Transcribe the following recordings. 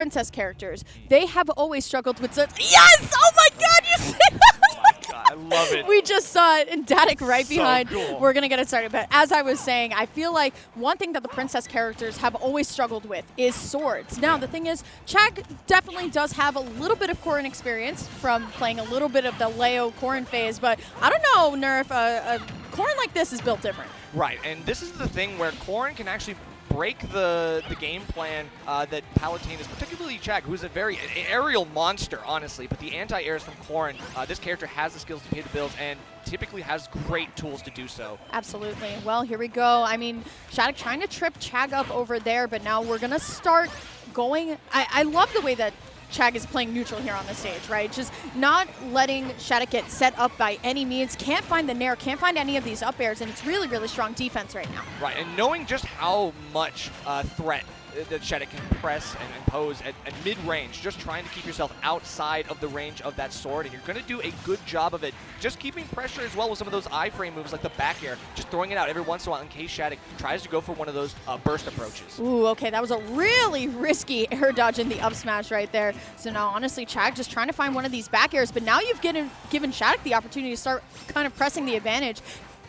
princess characters, they have always struggled with such. Yes! Oh my god, you see that? I love it. We just saw it, and Shadic right So behind. cool. We're going to get it started. But as I was saying, I feel like one thing that the princess characters have always struggled with is swords. Now, the thing is, Chag definitely does have a little bit of Corrin experience from playing a little bit of the Leo Corrin phase, but I don't know, Nerf, a Corrin like this is built different. Right, and this is the thing where Corrin can actually break the game plan that Palutena is, particularly Chag, who's a very aerial monster, honestly, but the anti-airs from Corrin, this character has the skills to pay the bills and typically has great tools to do so. Absolutely. Well, here we go. I mean, Shadic trying to trip Chag up over there, but now we're going to start going. I love the way that Chag is playing neutral here on the stage, right? Just not letting Shadic get set up by any means. Can't find the nair, can't find any of these up airs, and it's really, really strong defense right now. Right, and knowing just how much threat that Shadic can press and impose at mid-range, just trying to keep yourself outside of the range of that sword, and you're going to do a good job of it. Just keeping pressure as well with some of those iframe moves like the back air, just throwing it out every once in a while in case Shadic tries to go for one of those burst approaches. Ooh, okay, that was a really risky air dodge in the up smash right there. So now, honestly, Chag just trying to find one of these back airs, but now you've given Shadic the opportunity to start kind of pressing the advantage.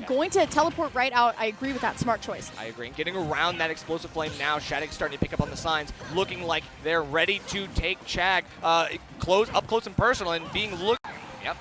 Going to teleport right out, I agree with that. Smart choice. I agree. And getting around that explosive flame now, Shadic's starting to pick up on the signs, looking like they're ready to take Chag up close and personal, and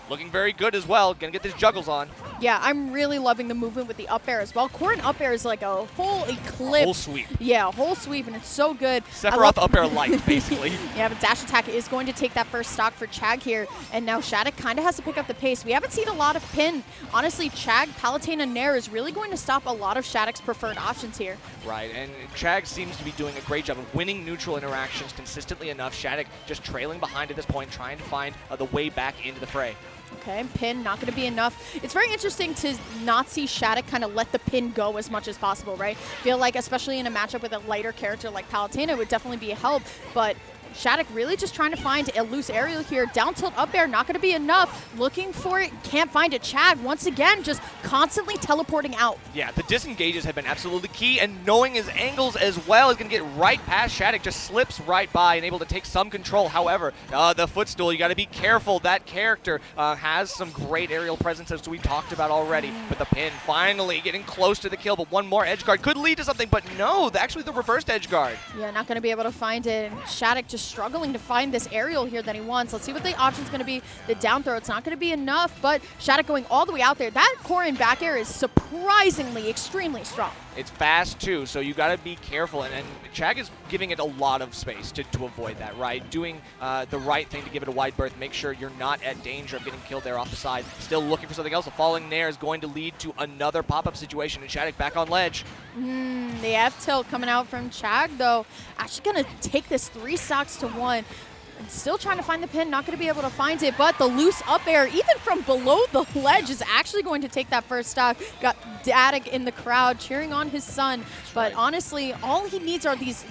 looking very good as well. Gonna get his juggles on. Yeah, I'm really loving the movement with the up air as well. Corrin up air is like a whole eclipse. Whole sweep. Yeah, a whole sweep, and it's so good. Sephiroth up air light, basically. Yeah, but dash attack is going to take that first stock for Chag here, and now Shadic kind of has to pick up the pace. We haven't seen a lot of pin. Honestly, Chag, Palutena, Nair is really going to stop a lot of Shadic's preferred options here. Right, and Chag seems to be doing a great job of winning neutral interactions consistently enough. Shadic just trailing behind at this point, trying to find the way back into the fray. Okay, pin not going to be enough. It's very interesting to not see Shadic kind of let the pin go as much as possible, right? Feel like, especially in a matchup with a lighter character like Palutena, would definitely be a help, but Shadic really just trying to find a loose aerial here. Down tilt up air, not going to be enough. Looking for it, can't find it. Chag, once again, just constantly teleporting out. Yeah, the disengages have been absolutely key, and knowing his angles as well is going to get right past Shadic. Just slips right by and able to take some control. However, the footstool, you got to be careful. That character has some great aerial presence, as we talked about already. But the pin finally getting close to the kill, but one more edge guard could lead to something, but no, actually the reversed edge guard. Yeah, not going to be able to find it. And Shadic just struggling to find this aerial here that he wants. Let's see what the option's going to be. The down throw, it's not going to be enough, but Shadic going all the way out there. That Corrin back air is surprisingly extremely strong. It's fast too, so you got to be careful, and Chag is giving it a lot of space to avoid that, right? Doing the right thing to give it a wide berth, make sure you're not at danger of getting killed there off the side. Still looking for something else. A falling nair is going to lead to another pop-up situation, and Shadic back on ledge. The F tilt coming out from Chag, though. Actually going to take this 3 stocks to 1. Still trying to find the pin, not going to be able to find it, but the loose up air, even from below the ledge, is actually going to take that first stock. Got Shadic in the crowd cheering on his son, but honestly, all he needs are these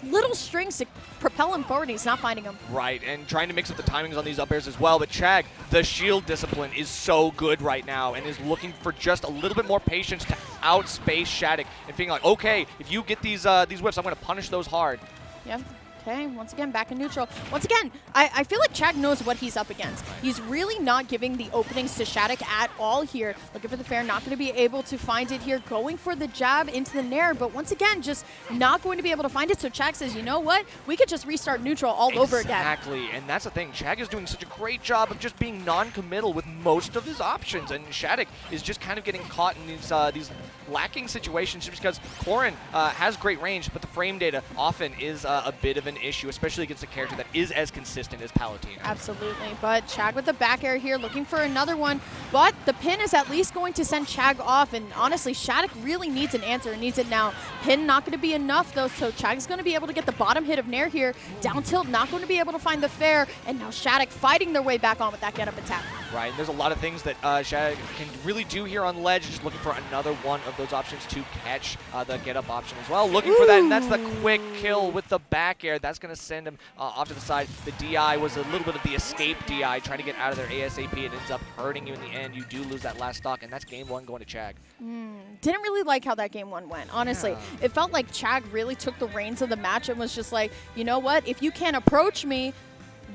little strings to propel him forward. He's not finding them. Right, and trying to mix up the timings on these up airs as well, but Chag, the shield discipline is so good right now and is looking for just a little bit more patience to outspace Shadic and feeling like, okay, if you get these whiffs, I'm going to punish those hard. Yeah. Okay, once again, back in neutral. Once again, I feel like Chag knows what he's up against. He's really not giving the openings to Shadic at all here. Looking for the fair, not going to be able to find it here. Going for the jab into the nair, but once again, just not going to be able to find it. So Chag says, you know what? We could just restart neutral all over again. Exactly, and that's the thing. Chag is doing such a great job of just being non-committal with most of his options, and Shadic is just kind of getting caught in these lacking situations just because Corrin has great range, but the frame data often is a bit of an issue, especially against a character that is as consistent as Palutena. Absolutely, but Chag with the back air here, looking for another one, but the pin is at least going to send Chag off, and honestly, Shadic really needs an answer and needs it now. Pin not going to be enough, though, so Chag's going to be able to get the bottom hit of Nair here. Down tilt, not going to be able to find the fair, and now Shadic fighting their way back on with that get-up attack. Right, and there's a lot of things that Shag can really do here on ledge, just looking for another one of those options to catch the get-up option as well. Looking for that, and that's the quick kill with the back air. That's going to send him off to the side. The DI was a little bit of the escape DI, trying to get out of there ASAP. It ends up hurting you in the end. You do lose that last stock, and that's game 1 going to Chag. Didn't really like how that game 1 went, honestly. Yeah. It felt like Chag really took the reins of the match and was just like, you know what, if you can't approach me,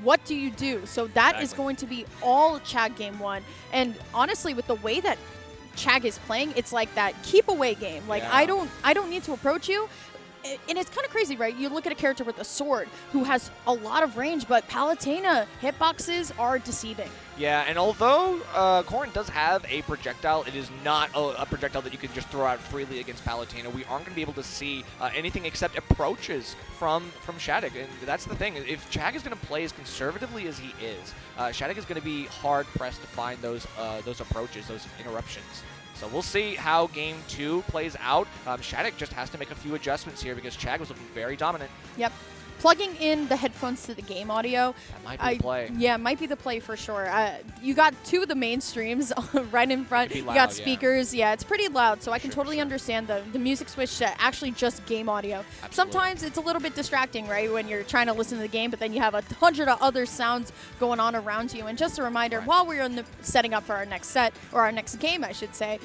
what do you do? So that is going to be all Chag game 1. And honestly, with the way that Chag is playing, it's like that keep away game. Like, yeah. I don't need to approach you. And it's kind of crazy, right? You look at a character with a sword who has a lot of range, but Palutena hitboxes are deceiving. Yeah, and although Corrin does have a projectile, it is not a projectile that you can just throw out freely against Palutena. We aren't going to be able to see anything except approaches from Shadic, and that's the thing. If Chag is going to play as conservatively as he is, Shadic is going to be hard-pressed to find those approaches, those interruptions. So we'll see how game 2 plays out. Shadic just has to make a few adjustments here because Chag was looking very dominant. Yep. Plugging in the headphones to the game audio. That might be the play. Yeah, might be the play for sure. You got 2 of the main streams right in front. Loud, you got speakers. Yeah, it's pretty loud, so I can totally understand the music switch to actually just game audio. Absolutely. Sometimes it's a little bit distracting, right, when you're trying to listen to the game, but then you have 100 of other sounds going on around you. And just a reminder, while we're setting up for our next set, or our next game, I should say,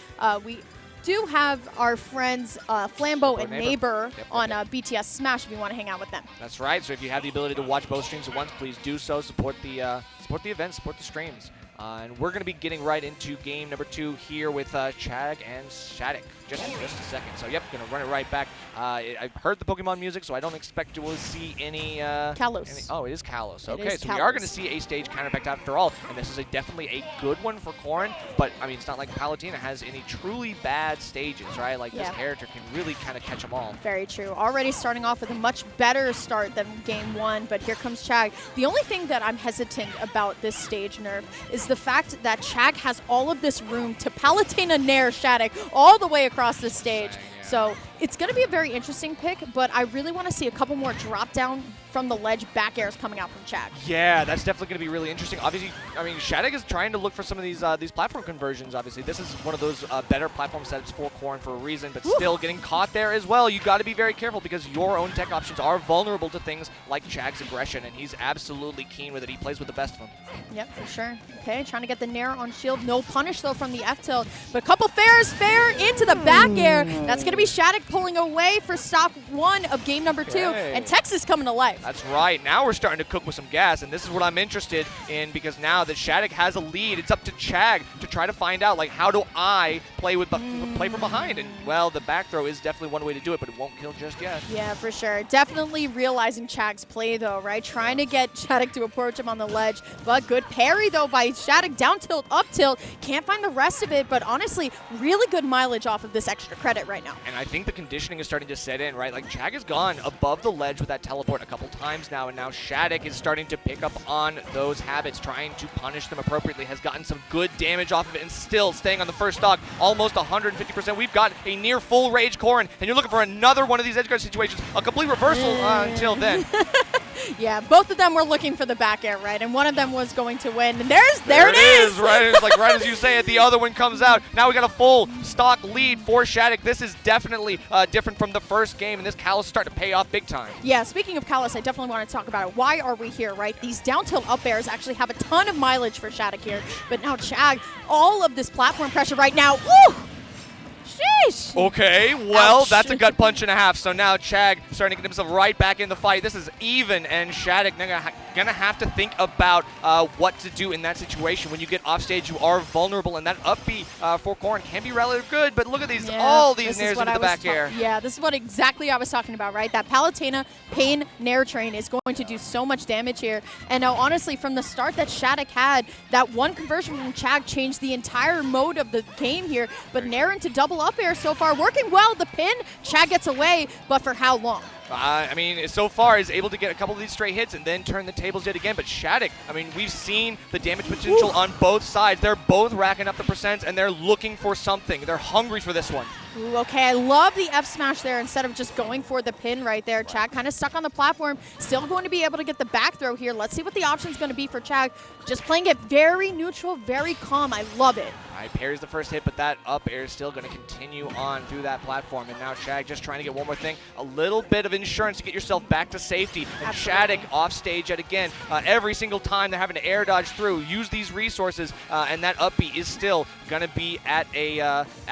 we do have our friends Flambeau and Neighbor on BTS Smash if you want to hang out with them. That's right. So if you have the ability to watch both streams at once, please do so. Support the events, support the streams. And we're going to be getting right into game number 2 here with Chag and Shadic. Just in just a second. So, yep, going to run it right back. I've heard the Pokemon music, so I don't expect to see any... Kalos. Oh, it is Kalos. Okay, so we are going to see a stage counter-picked after all, and this is definitely a good one for Corrin, but, I mean, it's not like Palutena has any truly bad stages, right? Like, this character can really kind of catch them all. Very true. Already starting off with a much better start than game 1, but here comes Chag. The only thing that I'm hesitant about this stage nerf is the fact that Chag has all of this room to Palutena Nair Shadic all the way across the stage. So it's going to be a very interesting pick, but I really want to see a couple more drop down from the ledge back airs coming out from Chag. Yeah, that's definitely going to be really interesting. Obviously, I mean, Shadic is trying to look for some of these platform conversions, obviously. This is one of those better platform setups for Corrin for a reason, but still getting caught there as well. You got to be very careful because your own tech options are vulnerable to things like Chag's aggression, and he's absolutely keen with it. He plays with the best of them. Yep, for sure. Okay, trying to get the Nair on shield. No punish, though, from the F-tilt, but a couple fairs fair into the back air. That's going to be Shadic pulling away for stock 1 of game number 2, and Texas coming to life. That's right. Now we're starting to cook with some gas, and this is what I'm interested in because now that Shadic has a lead, it's up to Chag to try to find out, like, how do I play from behind? And, well, the back throw is definitely one way to do it, but it won't kill just yet. Yeah, for sure. Definitely realizing Chag's play, though, right? Trying to get Shadic to approach him on the ledge, but good parry, though, by Shadic. Down tilt, up tilt. Can't find the rest of it, but honestly, really good mileage off of this extra credit right now. And I think the conditioning is starting to set in, right? Like, Chag has gone above the ledge with that teleport a couple times now, and now Shadic is starting to pick up on those habits, trying to punish them appropriately, has gotten some good damage off of it, and still staying on the first stock, almost 150%. We've got a near full rage Corrin, and you're looking for another one of these edgeguard situations, a complete reversal until then. Yeah, both of them were looking for the back air, right? And one of them was going to win. And there it is! Right? It's like right as you say it, the other one comes out. Now we got a full stock lead for Shadic. This is definitely different from the first game, and this Kalos is starting to pay off big time. Yeah, speaking of Kalos, I definitely want to talk about it. Why are we here, right? These down tilt up airs actually have a ton of mileage for Shadic here. But now Chag, all of this platform pressure right now. Woo! Sheesh. Okay, well, Ouch. That's a gut punch and a half. So now Chag starting to get himself right back in the fight. This is even, and Shadic gonna have to think about what to do in that situation. When you get off stage, you are vulnerable, and that up B for Corrin can be relatively good. But look at these, all these nairs into the back air. Yeah, this is what exactly I was talking about, right? That Palutena Pain Nair train is going to do so much damage here. And now, honestly, from the start that Shadic had, that one conversion from Chag changed the entire mode of the game here. But Nair into double up air so far, working well. The pin, Chag gets away, but for how long? I mean, so far is able to get a couple of these straight hits and then turn the tables yet again. But Shadic, I mean, we've seen the damage potential on both sides. They're both racking up the percents, and they're looking for something. They're hungry for this one. Ooh, okay, I love the F smash there instead of just going for the pin right there. Chag kind of stuck on the platform, still going to be able to get the back throw here. Let's see what the option's going to be for Chag. Just playing it very neutral, very calm. I love it. All right, parries the first hit, but that up air is still going to continue on through that platform. And now Chag just trying to get one more thing, a little bit of insurance to get yourself back to safety. And Shadic off stage yet again. Every single time they're having to air dodge through, use these resources, and that up B is still going to be at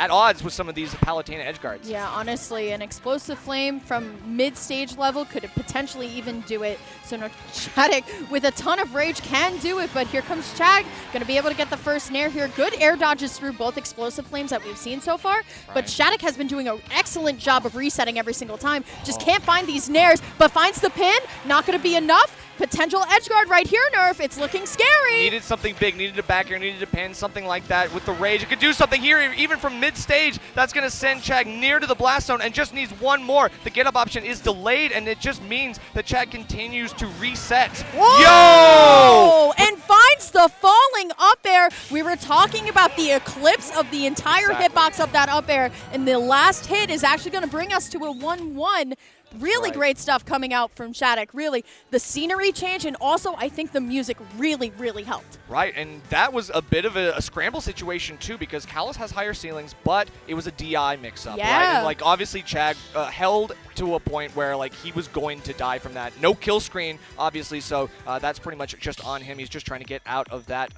odds with some of these Palutena edge guards. Yeah, honestly, an explosive flame from mid-stage level could potentially even do it. So no, Shadic with a ton of rage can do it, but here comes Chag, going to be able to get the first nair here. Good air dodges through both explosive flames that we've seen so far, but Shadic has been doing an excellent job of resetting every single time. Just can't find these nairs, but finds the pin. Not going to be enough. Potential edge guard right here, Nerf. It's looking scary. Needed something big, needed a back air, needed a pin, something like that with the rage. It could do something here, even from mid-stage. That's going to send Chag near to the blast zone and just needs one more. The get-up option is delayed, and it just means that Chag continues to reset. Whoa! And finds the falling up air. We were talking about the eclipse of the entire hitbox of that up air, and the last hit is actually going to bring us to a 1-1. Really great stuff coming out from Shattuck. Really, the scenery change, and also I think the music really, really helped. Right, and that was a bit of a scramble situation too, because Kalos has higher ceilings, but it was a DI mix-up, right? And like obviously Chag held to a point where like he was going to die from that. No kill screen, obviously, so that's pretty much just on him. He's just trying to get out of that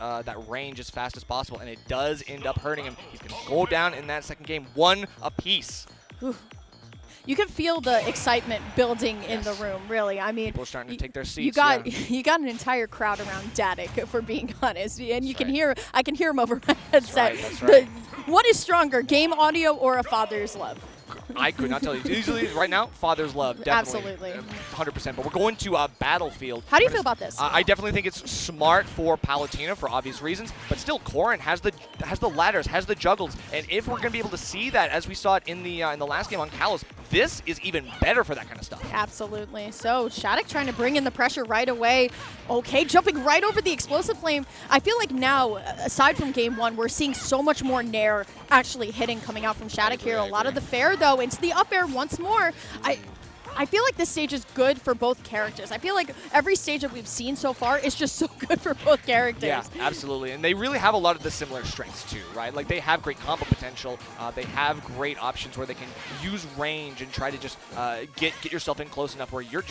range as fast as possible, and it does end up hurting him. He's going to go down in that second game, 1 apiece. Ooh. You can feel the excitement building in the room, really. I mean, people are starting to take their seats. You got an entire crowd around Shadic, for being honest, and you can hear. I can hear him over my headset. That's right. What is stronger, game audio or a father's love? I could not tell you. Usually, right now, father's love, definitely. Absolutely. 100%. But we're going to Battlefield. How do you feel about this? I definitely think it's smart for Palutena for obvious reasons, but still, Corrin has the ladders, has the juggles, and if we're going to be able to see that as we saw it in the last game on Kalos, this is even better for that kind of stuff. Absolutely. So Shadic trying to bring in the pressure right away. Okay, jumping right over the explosive flame. I feel like now, aside from game 1, we're seeing so much more nair actually hitting coming out from Shadic here. A lot of the fair, though, into the up air once more. I feel like this stage is good for both characters. I feel like every stage that we've seen so far is just so good for both characters. Yeah, absolutely. And they really have a lot of the similar strengths too, right? Like they have great combo potential. They have great options where they can use range and try to just get yourself in close enough where you're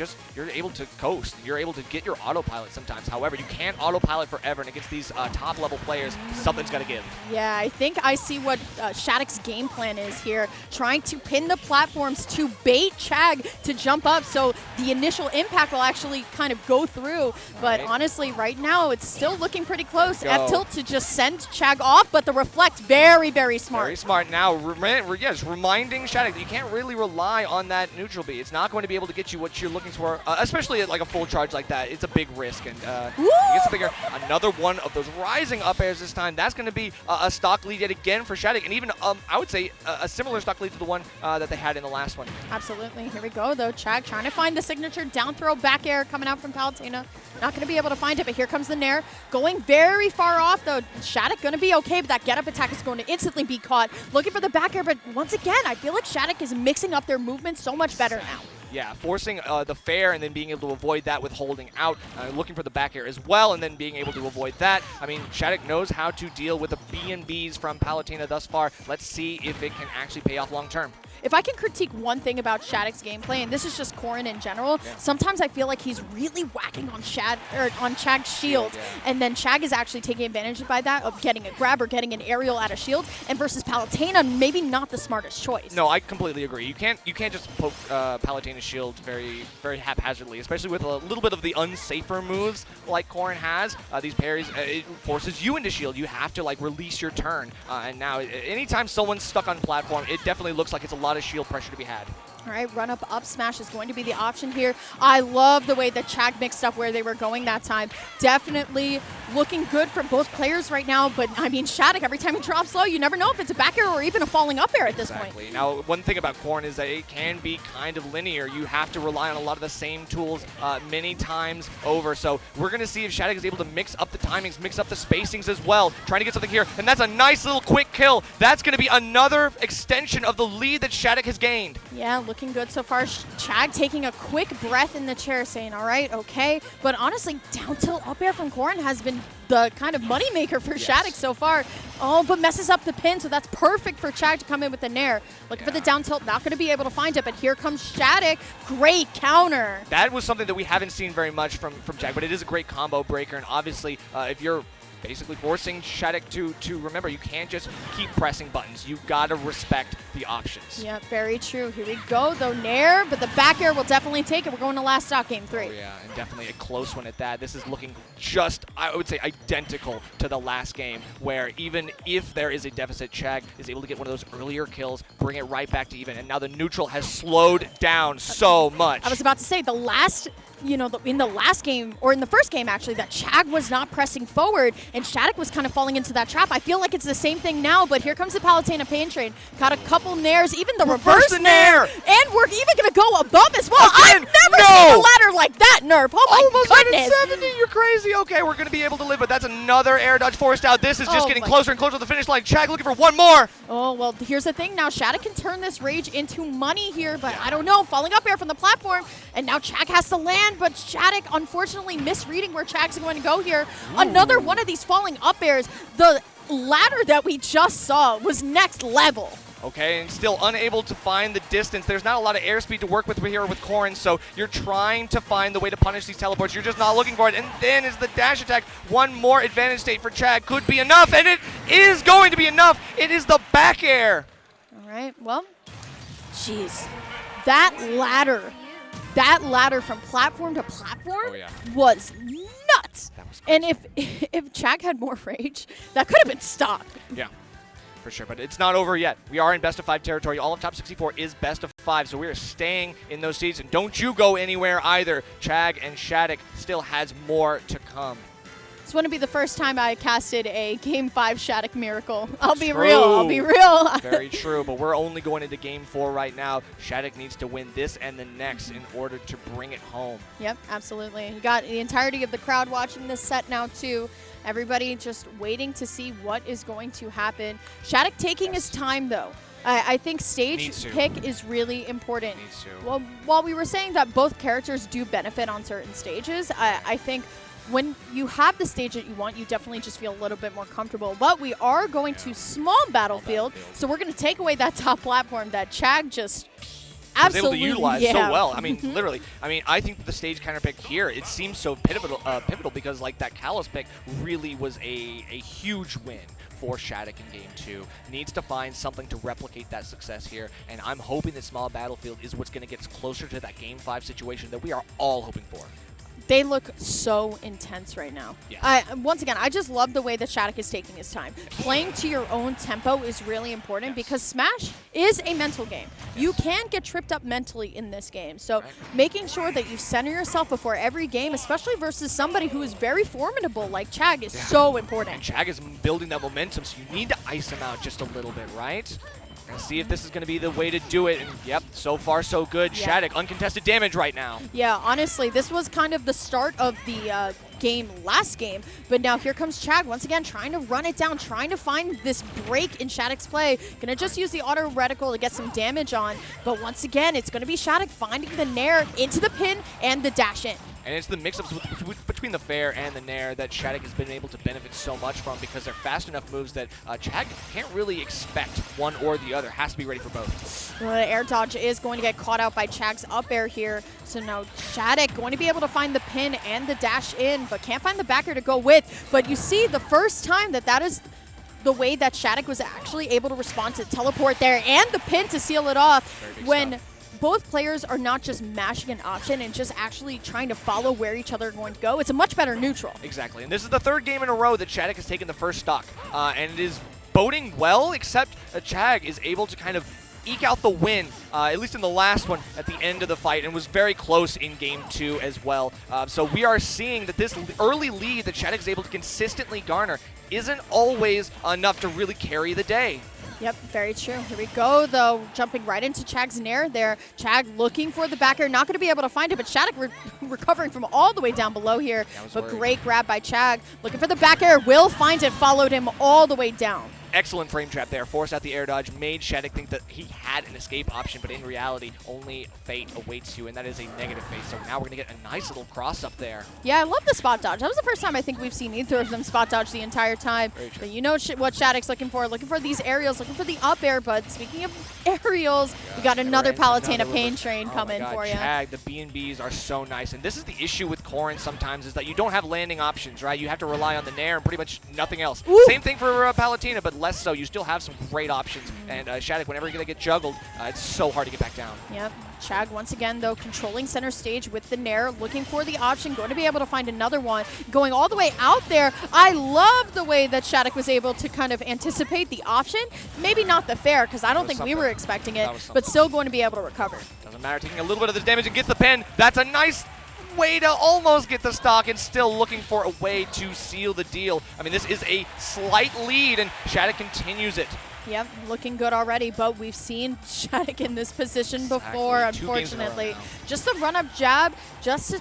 able to coast. You're able to get your autopilot sometimes. However, you can't autopilot forever, and against these top level players, something's got to give. Yeah, I think I see what Shadic's game plan is here, trying to pin the platforms to bait Chag to jump up, so the initial impact will actually kind of go through. But honestly, right now, it's still looking pretty close. F-tilt to just send Chag off, but the reflect, very, very smart. Very smart. Now, just reminding Shadic that you can't really rely on that neutral B. It's not going to be able to get you what you're looking for, especially at like a full charge like that. It's a big risk, and another one of those rising up airs this time. That's going to be a stock lead yet again for Shadic, and even I would say a similar stock lead to the one that they had in the last one. Absolutely. Here we go, though. Chag trying to find the signature down throw back air coming out from Palutena. Not going to be able to find it, but here comes the nair. Going very far off, though. Shadic going to be okay, but that get-up attack is going to instantly be caught. Looking for the back air, but once again, I feel like Shadic is mixing up their movement so much better now. Yeah, forcing the fair and then being able to avoid that with holding out, looking for the back air as well, and then being able to avoid that. I mean, Shadic knows how to deal with the B&Bs from Palutena thus far. Let's see if it can actually pay off long term. If I can critique one thing about Shadic's gameplay, and this is just Corrin in general, sometimes I feel like he's really whacking on Chag's shield, and then Chag is actually taking advantage by that of getting a grab or getting an aerial out of shield, and versus Palutena, maybe not the smartest choice. No, I completely agree. You can't just poke Palutena's shield very, very haphazardly, especially with a little bit of the unsafer moves like Corrin has. These parries, it forces you into shield. You have to like release your turn, and now anytime someone's stuck on platform, it definitely looks like it's a lot of shield pressure to be had. All right, run up smash is going to be the option here. I love the way that Chag mixed up where they were going that time. Definitely looking good for both players right now, but I mean, Shattuck, every time he drops low, you never know if it's a back air or even a falling up air at this point. Now, one thing about Corrin is that it can be kind of linear. You have to rely on a lot of the same tools many times over. So we're going to see if Shattuck is able to mix up the timings, mix up the spacings as well, trying to get something here. And that's a nice little quick kill. That's going to be another extension of the lead that Shattuck has gained. Yeah, looking good so far. Chag taking a quick breath in the chair saying, all right, okay. But honestly, down tilt up air from Corrin has been the kind of moneymaker for Shattuck so far. Oh, but messes up the pin, so that's perfect for Chag to come in with the nair. Looking for the down tilt, not going to be able to find it, but here comes Shattuck. Great counter. That was something that we haven't seen very much from Chag, but it is a great combo breaker, and obviously, if you're basically forcing Shadic to remember, you can't just keep pressing buttons. You've got to respect the options. Yeah, very true. Here we go, though, nair, but the back air will definitely take it. We're going to last stock, game 3. Oh, yeah, and definitely a close one at that. This is looking just, I would say, identical to the last game, where even if there is a deficit, Chag is able to get one of those earlier kills, bring it right back to even, and now the neutral has slowed down so much. I was about to say, the last, in the last game, or in the first game, actually, that Chag was not pressing forward, and Shattuck was kind of falling into that trap. I feel like it's the same thing now, but here comes the Palutena pain train. Got a couple nairs, even the reverse nair. And we're even going to go above as well. Again, I've never seen a ladder like that, Nerf. Oh my Almost goodness. 170, you're crazy. Okay, we're going to be able to live, but that's another air dodge forced out. This is just getting closer and closer to the finish line. Chag looking for one more. Oh, well, here's the thing now. Shattuck can turn this rage into money here, but I don't know. Falling up air from the platform, and now Chag has to land, but Shattuck unfortunately misreading where Chag's going to go here. Ooh. Another one of these falling up airs. The ladder that we just saw was next level. Okay, and still unable to find the distance. There's not a lot of airspeed to work with here with Corrin, so you're trying to find the way to punish these teleports. You're just not looking for it. And then is the dash attack. One more advantage state for Chag could be enough, and it is going to be enough. It is the back air. All right, well, jeez. That ladder from platform to platform was nuts. And if Chag had more rage, that could have been stopped. Yeah. For sure, but it's not over yet. We are in best of 5 territory. All of top 64 is best of 5, so we are staying in those seeds. And don't you go anywhere either. Chag and Shadic still has more to come. This wouldn't be the first time I casted a Game 5 Shattuck Miracle. I'll be real. Very true, but we're only going into Game 4 right now. Shattuck needs to win this and the next in order to bring it home. Yep, absolutely. You got the entirety of the crowd watching this set now, too. Everybody just waiting to see what is going to happen. Shattuck taking his time, though. I think stage pick is really important. Well, while we were saying that both characters do benefit on certain stages, I think when you have the stage that you want, you definitely just feel a little bit more comfortable. But we are going to small battlefield, so we're going to take away that top platform that Chag just absolutely was able to utilize so well. I mean, literally. I mean, I think the stage counter pick here, it seems so pivotal because like that Kalos pick really was a huge win for Shattuck in Game 2. Needs to find something to replicate that success here, and I'm hoping that small battlefield is what's going to get us closer to that Game 5 situation that we are all hoping for. They look so intense right now. Yes. Once again, I just love the way that Shattuck is taking his time. Playing to your own tempo is really important because Smash is a mental game. You can get tripped up mentally in this game. So making sure that you center yourself before every game, especially versus somebody who is very formidable like Chag, is so important. And Chag is building that momentum, so you need to ice him out just a little bit, right? And see if this is going to be the way to do it. And yep, so far so good. Shattuck, uncontested damage right now. Yeah, honestly, this was kind of the start of the game last game. But now here comes Chag once again trying to run it down, trying to find this break in Shattuck's play. Going to just use the auto reticle to get some damage on. But once again, it's going to be Shattuck finding the nair into the pin and the dash in. And it's the mix-ups between the fair and the nair that Shattuck has been able to benefit so much from because they're fast enough moves that Chag can't really expect one or the other. Has to be ready for both. Well, the air dodge is going to get caught out by Chag's up air here. So now Shattuck going to be able to find the pin and the dash in, but can't find the back air to go with. But you see the first time that is the way that Shattuck was actually able to respond to teleport there and the pin to seal it off when both players are not just mashing an option and just actually trying to follow where each other are going to go. It's a much better neutral. Exactly, and this is the third game in a row that Shattuck has taken the first stock, and it is boding well, except Chag is able to kind of eke out the win, at least in the last one at the end of the fight, and was very close in game 2 as well. So we are seeing that this early lead that Shattuck is able to consistently garner isn't always enough to really carry the day. Yep, very true. Here we go, though, jumping right into Chag's nair there. Chag looking for the back air, not going to be able to find it, but Shattuck recovering from all the way down below here. But great grab by Chag. Looking for the back air, will find it, followed him all the way down. Excellent frame trap there. Forced out the air dodge, made Shadic think that he had an escape option, but in reality, only fate awaits you, and that is a negative fate. So now we're going to get a nice little cross up there. Yeah, I love the spot dodge. That was the first time I think we've seen either of them spot dodge the entire time. But you know what Shadic's looking for these aerials, looking for the up air. But speaking of aerials, we got another Palutena pain train coming for you. Chag, the B&Bs are so nice, and this is the issue with Corrin sometimes, is that you don't have landing options, right? You have to rely on the nair and pretty much nothing else. Ooh. Same thing for Palutena, but less so. You still have some great options, and Shadic, whenever they get juggled, it's so hard to get back down. Yep. Chag once again, though, controlling center stage with the nair, looking for the option, going to be able to find another one, going all the way out there. I love the way that Shadic was able to kind of anticipate the option. Maybe not the fair, because I don't think we were expecting it, but still going to be able to recover. Doesn't matter, taking a little bit of the damage and gets the pin. That's a nice way to almost get the stock, and still looking for a way to seal the deal. I mean, this is a slight lead, and Shadic continues it. Yep, looking good already, but we've seen Shadic in this position before, unfortunately. Just a run-up jab, just to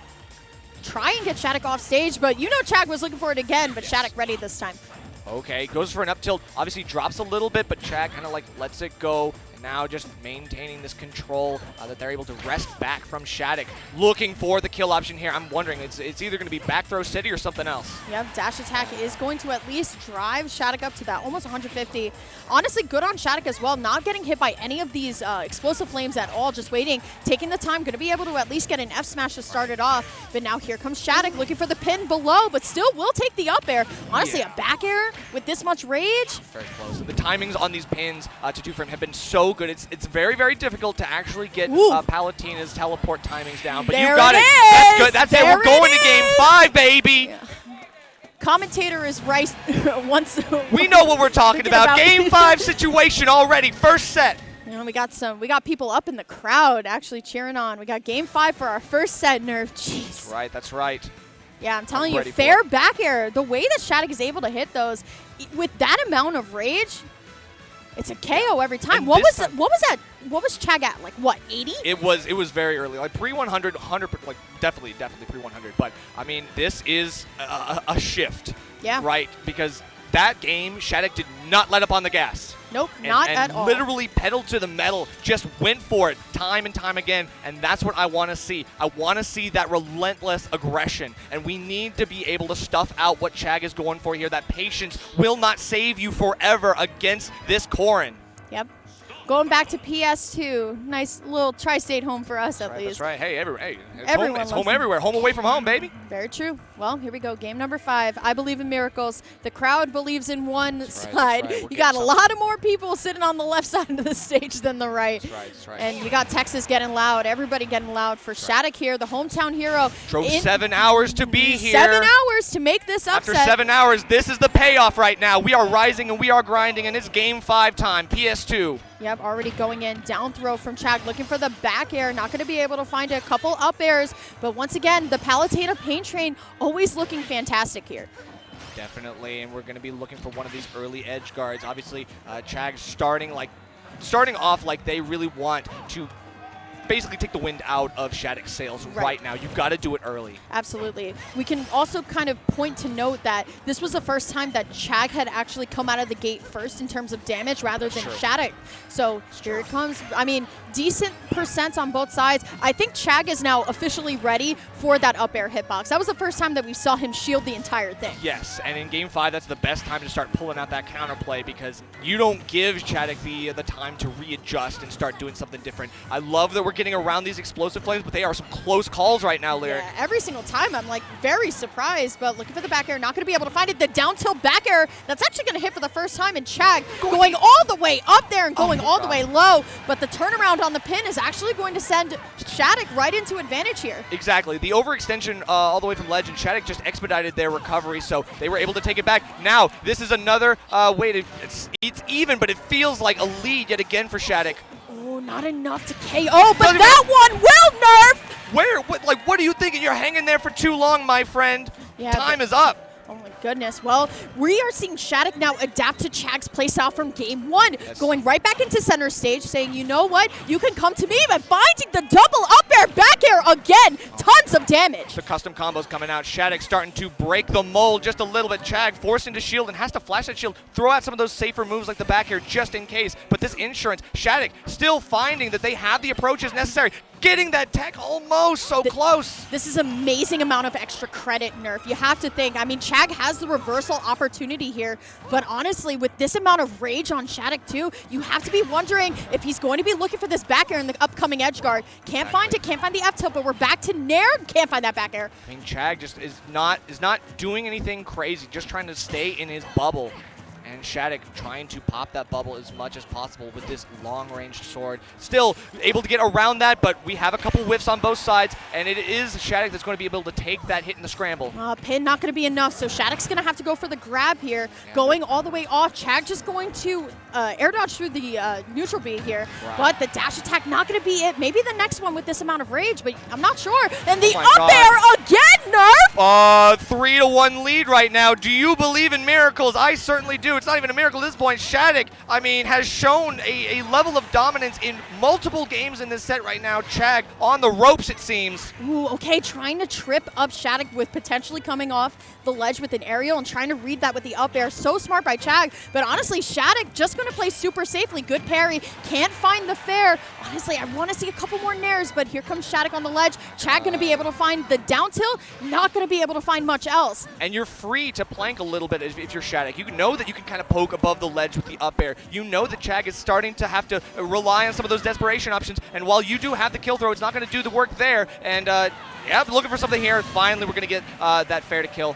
try and get Shadic off stage, but you know Chag was looking for it again, but Shadic ready this time. Okay, goes for an up tilt, obviously drops a little bit, but Chag kind of like lets it go. And now just maintaining this control that they're able to wrest back from Shadic. Looking for the kill option here. I'm wondering, it's either going to be back throw city or something else. Yep, dash attack is going to at least drive Shadic up to that almost 150. Honestly, good on Shadic as well, not getting hit by any of these explosive flames at all, just waiting, taking the time, going to be able to at least get an F smash to start it off. But now here comes Shadic looking for the pin below, but still will take the up air. Honestly, a back air with this much rage. Very close. And the timings on these pins to do for him have been so good. It's very, very difficult to actually get Palutena's teleport timings down, but you got it. That's good. That's it. We're going to game 5, baby. Yeah. Commentator is right. We know what we're talking about. Game 5 situation already. First set. You know, we got people up in the crowd actually cheering on. We got game 5 for our first set, Nerf. Jeez. That's right. Yeah, I'm telling you, fair back air. The way that Shadic is able to hit those with that amount of rage. It's a KO every time. What was that? What was Chag at? Like what, 80? It was very early, like pre-100, 100, like definitely pre-100. But I mean, this is a shift. Yeah. Right, because that game, Shadic did not let up on the gas. Nope, not at all. Literally pedal to the metal, just went for it time and time again, and that's what I want to see. I want to see that relentless aggression, and we need to be able to stuff out what Chag is going for here. That patience will not save you forever against this Corrin. Yep. Going back to PS2, nice little tri-state home for us at least. That's right. Hey, it's home everywhere. Home away from home, baby. Very true. Well, here we go. Game number 5. I believe in miracles. The crowd believes in one side. Right. You got a lot of more people sitting on the left side of the stage than the right. That's right. And you got Texas getting loud. Everybody getting loud for Shadic here, the hometown hero. Drove 7 hours to be here. 7 hours to make this upset. After 7 hours, this is the payoff right now. We are rising and we are grinding, and it's game 5 time. PS2. Yep, already going in. Down throw from Chag, looking for the back air. Not going to be able to find a couple up airs. But once again, the Palutena pain train always looking fantastic here. Definitely, and we're going to be looking for one of these early edge guards. Obviously, Chag starting off like they really want to basically take the wind out of Shadic's sails right now. You've got to do it early. Absolutely. We can also kind of point to note that this was the first time that Chag had actually come out of the gate first in terms of damage rather than Shadic. So here it comes. I mean, decent percent on both sides. I think Chag is now officially ready for that up air hitbox. That was the first time that we saw him shield the entire thing. Yes, and in game 5, that's the best time to start pulling out that counterplay, because you don't give Shadic the time to readjust and start doing something different. I love that we're getting around these explosive flames, but they are some close calls right now, Lyric. Yeah, every single time I'm like very surprised, but looking for the back air, not going to be able to find it. The down tilt back air, that's actually going to hit for the first time, and Chag going all the way up there and going all the way low, but the turnaround on the pin is actually going to send Shadic right into advantage here. Exactly. The overextension all the way from ledge, and Shadic just expedited their recovery, so they were able to take it back. Now, this is another way to, it's even, but it feels like a lead yet again for Shadic. not enough to KO, but that one will nerf! Where? What are you thinking? You're hanging there for too long, my friend. Yeah, Time is up. Oh my goodness. Well, we are seeing Shadic now adapt to Chag's playstyle from game 1, going right back into center stage, saying, you know what, you can come to me, but finding the double up air, back air again, tons of damage. The custom combos coming out. Shadic starting to break the mold just a little bit. Chag forced into shield and has to flash that shield, throw out some of those safer moves like the back air just in case. But this insurance, Shadic still finding that they have the approaches necessary. Getting that tech almost so close. This is amazing amount of extra credit nerf. You have to think, I mean, Chag has the reversal opportunity here, but honestly, with this amount of rage on Shadic too, you have to be wondering if he's going to be looking for this back air in the upcoming edge guard. Can't find it, can't find the F tilt, but we're back to Nair, can't find that back air. I mean, Chag just is not doing anything crazy, just trying to stay in his bubble. And Shadic trying to pop that bubble as much as possible with this long-ranged sword. Still able to get around that, but we have a couple whiffs on both sides, and it is Shadic that's going to be able to take that hit in the scramble. Pin not going to be enough, so Shadic's going to have to go for the grab here, going all the way off. Chag just going to air dodge through the neutral B here, but the dash attack not going to be it. Maybe the next one with this amount of rage, but I'm not sure. And the up air again, nerf! 3-1 lead right now. Do you believe in miracles? I certainly do. It's not even a miracle at this point. Shadic, I mean, has shown a level of dominance in multiple games in this set right now. Chag on the ropes, it seems. Ooh, okay, trying to trip up Shadic with potentially coming off the ledge with an aerial and trying to read that with the up air. So smart by Chag, but honestly, Shadic just going to play super safely. Good parry, can't find the fair. Honestly, I want to see a couple more nairs, but here comes Shadic on the ledge. Chag going to be able to find the down tilt, not going to be able to find much else. And you're free to plank a little bit if you're Shadic. You know that you can kind of poke above the ledge with the up air. You know that Chag is starting to have to rely on some of those desperation options, and while you do have the kill throw, it's not going to do the work there. And yeah, looking for something here. Finally, we're going to get that fair to kill.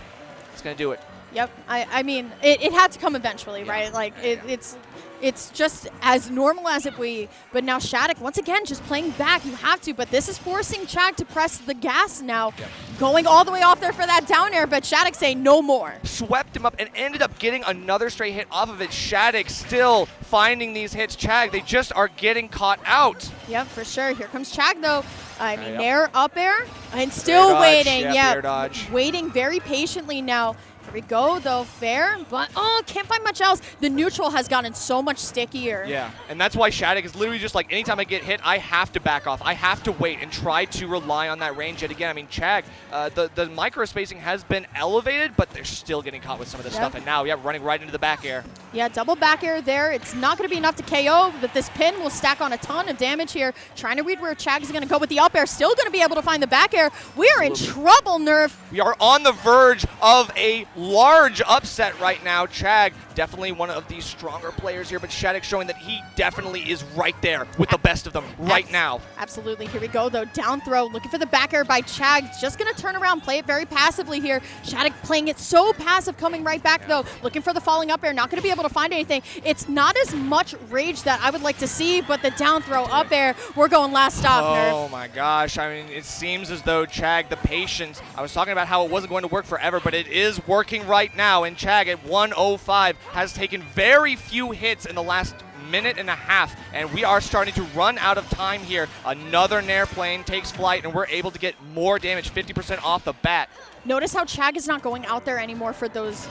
It's going to do it. Yep. I mean, it had to come eventually, right? Like, it's just as normal as it be. But now Shadic, once again, just playing back. You have to, but this is forcing Chag to press the gas now. Yep. Going all the way off there for that down air, but Shadic saying no more. Swept him up and ended up getting another straight hit off of it. Shadic still finding these hits. Chag, they just are getting caught out. Yep, for sure. Here comes Chag, though. I mean, air, up air, and still Air dodge, waiting. yeah, air dodge. Waiting very patiently now. Here we go, though, fair, but can't find much else. The neutral has gotten so much stickier. Yeah, and that's why Shadic is literally just like, anytime I get hit, I have to back off. I have to wait and try to rely on that range yet again. I mean, Chag, the micro spacing has been elevated, but they're still getting caught with some of this stuff. And now, running right into the back air. Yeah, double back air there. It's not going to be enough to KO, but this pin will stack on a ton of damage here. Trying to read where Chag is going to go with the up air. Still going to be able to find the back air. We are in trouble, Nerf. We are on the verge of a large upset right now. Chag, definitely one of the stronger players here, but Shadic showing that he definitely is right there with the best of them right now. Absolutely. Here we go, though. Down throw, looking for the back air by Chag. Just going to turn around, play it very passively here. Shadic playing it so passive, coming right back, though. Looking for the falling up air, not going to be able to find anything. It's not as much rage that I would like to see, but the down throw up air, we're going last stop, Nerf. Oh my gosh. I mean, it seems as though Chag, the patience, I was talking about how it wasn't going to work forever, but it is working right now. And Chag at 105 has taken very few hits in the last minute and a half, and we are starting to run out of time here. Another Nair plane takes flight, and we're able to get more damage, 50% off the bat. Notice how Chag is not going out there anymore for those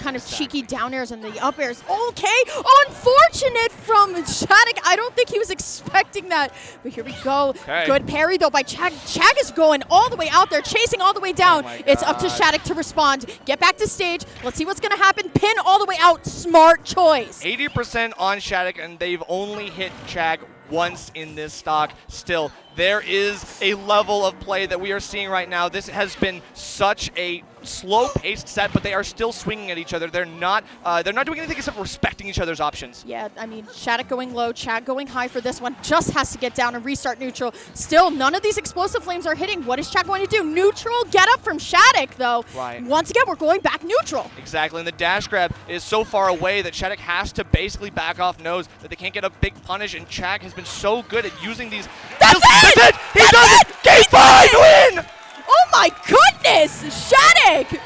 kind of cheeky down airs and the up airs. Okay, unfortunate from Shadic. I don't think he was expecting that, but here we go. Okay. Good parry, though, by Chag. Chag is going all the way out there, chasing all the way down. It's up to Shadic to respond. Get back to stage. Let's see what's going to happen. Pin all the way out. Smart choice. 80% on Shadic, and they've only hit Chag once in this stock. Still, there is a level of play that we are seeing right now. This has been such a slow-paced set, but they are still swinging at each other. They're not doing anything except respecting each other's options. Yeah, I mean, Shadic going low, Chag going high for this one. Just has to get down and restart neutral. Still, none of these explosive flames are hitting. What is Chag going to do? Neutral get up from Shadic, though. Right. Once again, we're going back neutral. Exactly, and the dash grab is so far away that Shadic has to basically back off, knows that they can't get a big punish, and Chag has been so good at using these. That's it! He does it! Game 5 win! Oh my goodness! Shadic!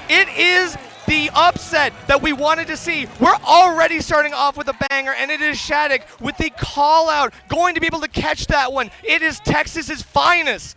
It is the upset. said that we wanted to see. We're already starting off with a banger, and it is Shadic with the call out, going to be able to catch that one. It is Texas's finest.